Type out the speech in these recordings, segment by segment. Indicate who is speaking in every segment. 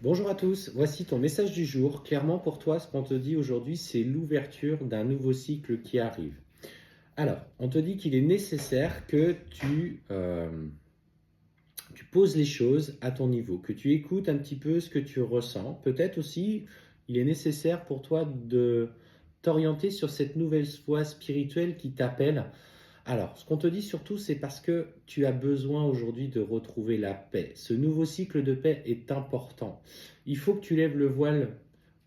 Speaker 1: Bonjour à tous, voici ton message du jour. Clairement pour toi, ce qu'on te dit aujourd'hui, c'est l'ouverture d'un nouveau cycle qui arrive. Alors, on te dit qu'il est nécessaire que tu poses les choses à ton niveau, que tu écoutes un petit peu ce que tu ressens. Peut-être aussi, il est nécessaire pour toi de t'orienter sur cette nouvelle voie spirituelle qui t'appelle. Alors, ce qu'on te dit surtout, c'est parce que tu as besoin aujourd'hui de retrouver la paix. Ce nouveau cycle de paix est important. Il faut que tu lèves le voile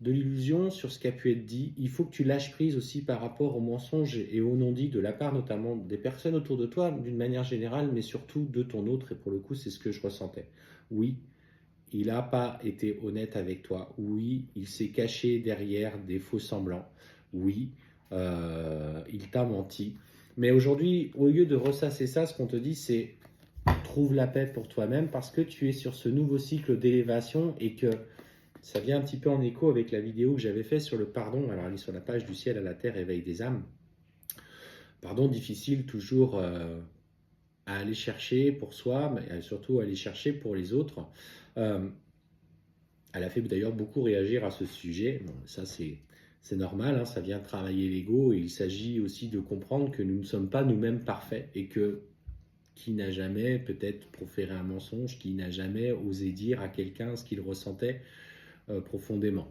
Speaker 1: de l'illusion sur ce qui a pu être dit. Il faut que tu lâches prise aussi par rapport aux mensonges et aux non-dits de la part notamment des personnes autour de toi, d'une manière générale, mais surtout de ton autre. Et pour le coup, c'est ce que je ressentais. Oui, il n'a pas été honnête avec toi. Oui, il s'est caché derrière des faux semblants. Oui, il t'a menti. Mais aujourd'hui, au lieu de ressasser ça, ce qu'on te dit, c'est trouve la paix pour toi-même parce que tu es sur ce nouveau cycle d'élévation et que ça vient un petit peu en écho avec la vidéo que j'avais faite sur le pardon. Alors, elle est sur la page du ciel à la terre, éveil des âmes. Pardon difficile toujours à aller chercher pour soi, mais surtout à aller chercher pour les autres. Euh, Elle a fait d'ailleurs beaucoup réagir à ce sujet. Bon, ça, c'est normal, hein, ça vient travailler l'ego et il s'agit aussi de comprendre que nous ne sommes pas nous-mêmes parfaits et que qui n'a jamais peut-être proféré un mensonge, qui n'a jamais osé dire à quelqu'un ce qu'il ressentait profondément.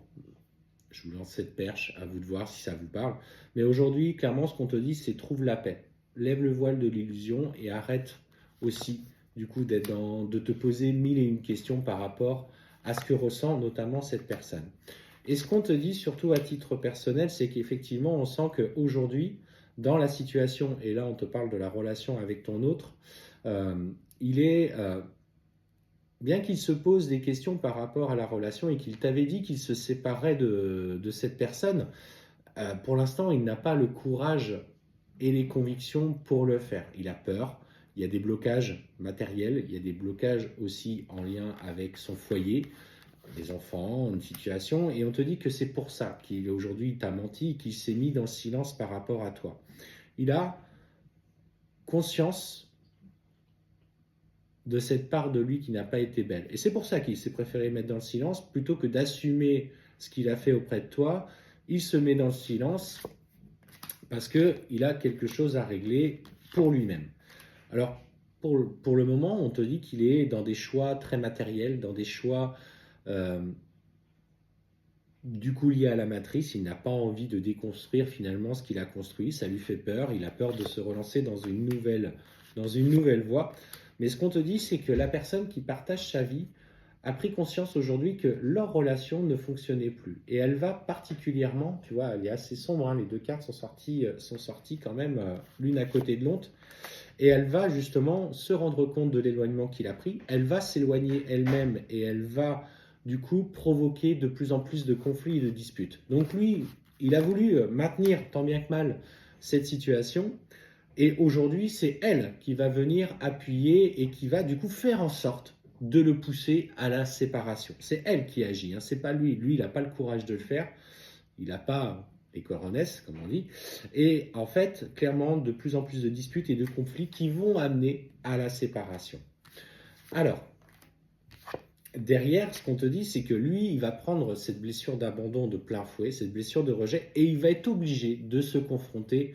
Speaker 1: Je vous lance cette perche, à vous de voir si ça vous parle. Mais aujourd'hui, clairement, ce qu'on te dit, c'est trouve la paix. Lève le voile de l'illusion et arrête aussi, du coup, de te poser mille et une questions par rapport à ce que ressent notamment cette personne. Et ce qu'on te dit, surtout à titre personnel, c'est qu'effectivement, on sent qu'aujourd'hui, dans la situation, et là on te parle de la relation avec ton autre, euh, il est bien qu'il se pose des questions par rapport à la relation et qu'il t'avait dit qu'il se séparait de cette personne, pour l'instant, il n'a pas le courage et les convictions pour le faire. Il a peur, il y a des blocages matériels, il y a des blocages aussi en lien avec son foyer, des enfants, une situation, et on te dit que c'est pour ça qu'il aujourd'hui t'a menti, qu'il s'est mis dans le silence par rapport à toi. Il a conscience de cette part de lui qui n'a pas été belle. Et c'est pour ça qu'il s'est préféré mettre dans le silence plutôt que d'assumer ce qu'il a fait auprès de toi. Il se met dans le silence parce qu'il a quelque chose à régler pour lui-même. Alors, pour le moment, on te dit qu'il est dans des choix très matériels, dans des choix euh, du coup liés à la matrice. Il n'a pas envie de déconstruire finalement ce qu'il a construit. Ça lui fait peur. Il a peur de se relancer dans une nouvelle voie. Mais ce qu'on te dit, c'est que la personne qui partage sa vie a pris conscience aujourd'hui que leur relation ne fonctionnait plus. Et elle va particulièrement, tu vois, elle est assez sombre, hein, les deux cartes sont sorties quand même l'une à côté de l'autre. Et elle va justement se rendre compte de l'éloignement qu'il a pris. Elle va s'éloigner elle-même et elle va du coup provoquer de plus en plus de conflits et de disputes. Donc lui, il a voulu maintenir tant bien que mal cette situation. Et aujourd'hui, c'est elle qui va venir appuyer et qui va du coup faire en sorte de le pousser à la séparation. C'est elle qui agit, hein, c'est pas lui. Lui, il n'a pas le courage de le faire. Il n'a pas les coronesses, comme on dit. Et en fait, clairement, de plus en plus de disputes et de conflits qui vont amener à la séparation. Alors, derrière, ce qu'on te dit, c'est que lui, il va prendre cette blessure d'abandon de plein fouet, cette blessure de rejet, et il va être obligé de se confronter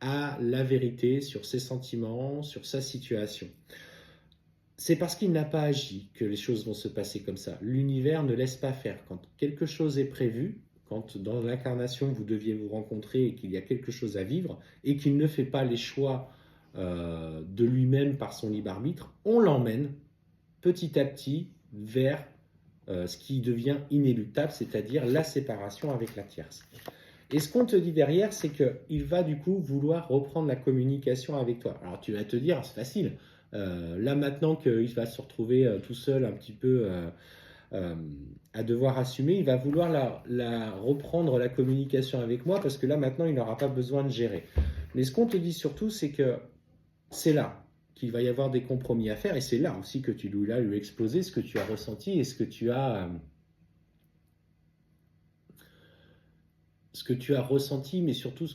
Speaker 1: à la vérité sur ses sentiments, sur sa situation. C'est parce qu'il n'a pas agi que les choses vont se passer comme ça. L'univers ne laisse pas faire. Quand quelque chose est prévu, quand dans l'incarnation vous deviez vous rencontrer et qu'il y a quelque chose à vivre, et qu'il ne fait pas les choix de lui-même par son libre arbitre, on l'emmène petit à petit vers ce qui devient inéluctable, c'est-à-dire la séparation avec la tierce. Et ce qu'on te dit derrière, c'est qu'il va du coup vouloir reprendre la communication avec toi. Alors tu vas te dire, c'est facile. Là maintenant qu'il va se retrouver tout seul un petit peu euh, à devoir assumer, il va vouloir reprendre la communication avec moi parce que là maintenant il n'aura pas besoin de gérer. Mais ce qu'on te dit surtout, c'est que c'est là qu'il va y avoir des compromis à faire et c'est là aussi que tu dois lui exposer ce que tu as ressenti et ce que tu as ressenti, mais surtout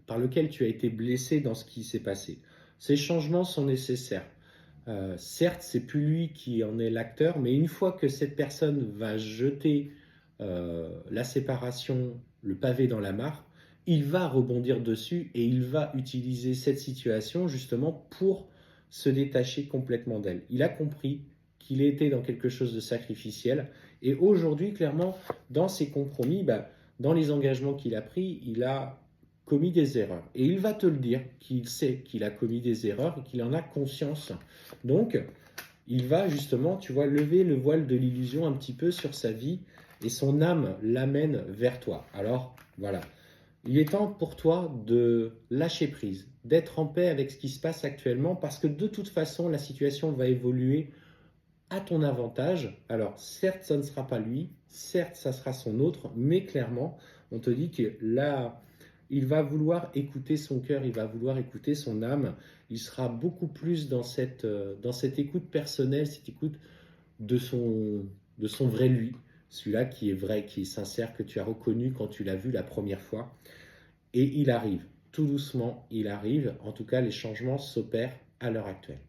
Speaker 1: par lequel tu as été blessé dans ce qui s'est passé. Ces changements sont nécessaires. Certes, c'est plus lui qui en est l'acteur, mais une fois que cette personne va jeter la séparation, le pavé dans la mare, il va rebondir dessus et il va utiliser cette situation justement pour se détacher complètement d'elle. Il a compris qu'il était dans quelque chose de sacrificiel et aujourd'hui, clairement, dans ses compromis, dans les engagements qu'il a pris, il a commis des erreurs. Et il va te le dire, qu'il sait qu'il a commis des erreurs et qu'il en a conscience. Donc, il va justement, tu vois, lever le voile de l'illusion un petit peu sur sa vie et son âme l'amène vers toi. Alors, voilà. Il est temps pour toi de lâcher prise, d'être en paix avec ce qui se passe actuellement parce que de toute façon, la situation va évoluer à ton avantage. Alors, certes, ça ne sera pas lui, certes, ça sera son autre, mais clairement, on te dit que là, il va vouloir écouter son cœur, il va vouloir écouter son âme. Il sera beaucoup plus dans cette écoute personnelle, cette écoute de son vrai lui, celui-là qui est vrai, qui est sincère, que tu as reconnu quand tu l'as vu la première fois. Et il arrive, tout doucement, il arrive. En tout cas, les changements s'opèrent à l'heure actuelle.